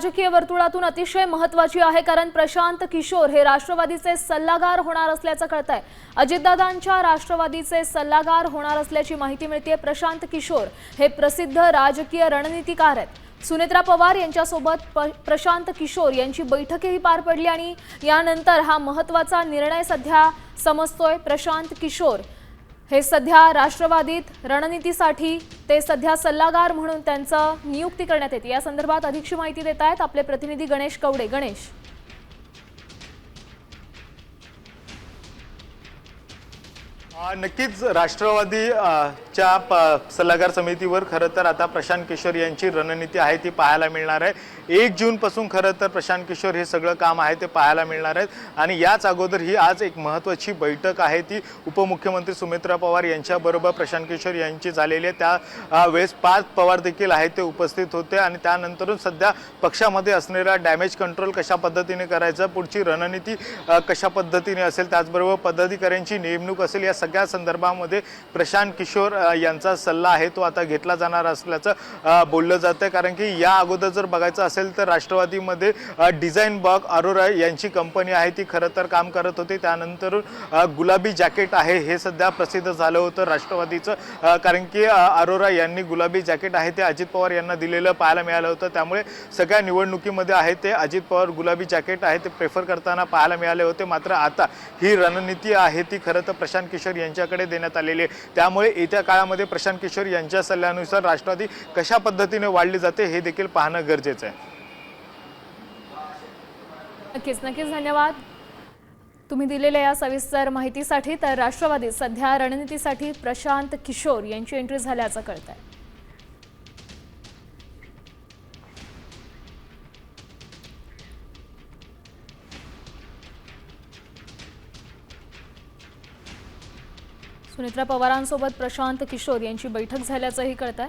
राजकीय वर्तुळातून अतिशय महत्त्वाची आहे, कारण प्रशांत किशोर हे राष्ट्रवादीचे सल्लागार होणार असल्याचं कळतंय। अजितदादांच्या राष्ट्रवादीचे सल्लागार होणार असल्याची माहिती मिळते। प्रशांत किशोर हे प्रसिद्ध राजकीय रणनीतिकार आहेत। सुनेत्रा पवार यांच्यासोबत प्रशांत किशोर यांची बैठकही पार पडली आणि यानंतर हा महत्त्वाचा निर्णय सध्या समजतोय। प्रशांत किशोर हे सध्या राष्ट्रवादीत रणनीतीसाठी ते सध्या सल्लागार म्हणून त्यांचं नियुक्ती करण्यात येते। या संदर्भात अधिकची माहिती देत आहेत आपले प्रतिनिधी गणेश कवडे। गणेश, नक्कीच राष्ट्रवादीच्या सल्लागार समितीवर खरं तर आता प्रशांत किशोर यांची रणनीती आहे ती पाहायला मिळणार आहे। 1 जून पासून खरं तर प्रशांत किशोर हे सगळं काम आहे ते पाहायला मिळणार आहे आणि याच अगोदर ही आज एक महत्त्वाची बैठक आहे ती उपमुख्यमंत्री सुनेत्रा पवार यांच्याबरोबर प्रशांत किशोर यांची झालेली आहे। त्या वेळेस पार्थ पवार देखील आहे ते उपस्थित होते आणि त्यानंतरून सध्या पक्षामध्ये असणारा डॅमेज कंट्रोल कशा पद्धतीने करायचं, पुढची रणनीती कशा पद्धतीने असेल, त्याचबरोबर पदाधिकाऱ्यांची नेमणूक असेल, या सगळ्या संदर्भामध्ये प्रशांत किशोर यांचा सल्ला आहे तो आता घेतला जाणार असल्याचं बोललं जातं। कारण की या अगोदर जर बघायचं असेल तर राष्ट्रवादीमध्ये डिझाइन बॉग अरोरा यांची कंपनी आहे ती खरं तर काम करत होती। त्यानंतर गुलाबी जॅकेट आहे हे सध्या प्रसिद्ध झालं होतं राष्ट्रवादीचं, कारण की अरोरा यांनी गुलाबी जॅकेट आहे ते अजित पवार यांना दिलेलं पाहायला मिळालं होतं। त्यामुळे सगळ्या निवडणुकीमध्ये आहे ते अजित पवार गुलाबी जॅकेट आहे ते प्रेफर करताना पाहायला मिळाले होते। मात्र आता ही रणनीती आहे ती खरं तर प्रशांत किशोर यांच्याकडे देण्यात आलेली आहे। त्यामुळे येत्या काळामध्ये प्रशांत किशोर यांच्या सल्ल्यानुसार राष्ट्रवादी कशा पद्धतीने वाढली जाते हे देखील पाहणं गरजेचं आहे। नक्कीच धन्यवाद तुम्ही दिलेल्या या सविस्तर माहितीसाठी। तर राष्ट्रवादीत सध्या रणनीतीसाठी प्रशांत किशोर यांची एंट्री झाल्याचं कळतंय। सुनेत्रा पवारांसोबत प्रशांत किशोर यांची बैठक झाल्याचंही कळतंय।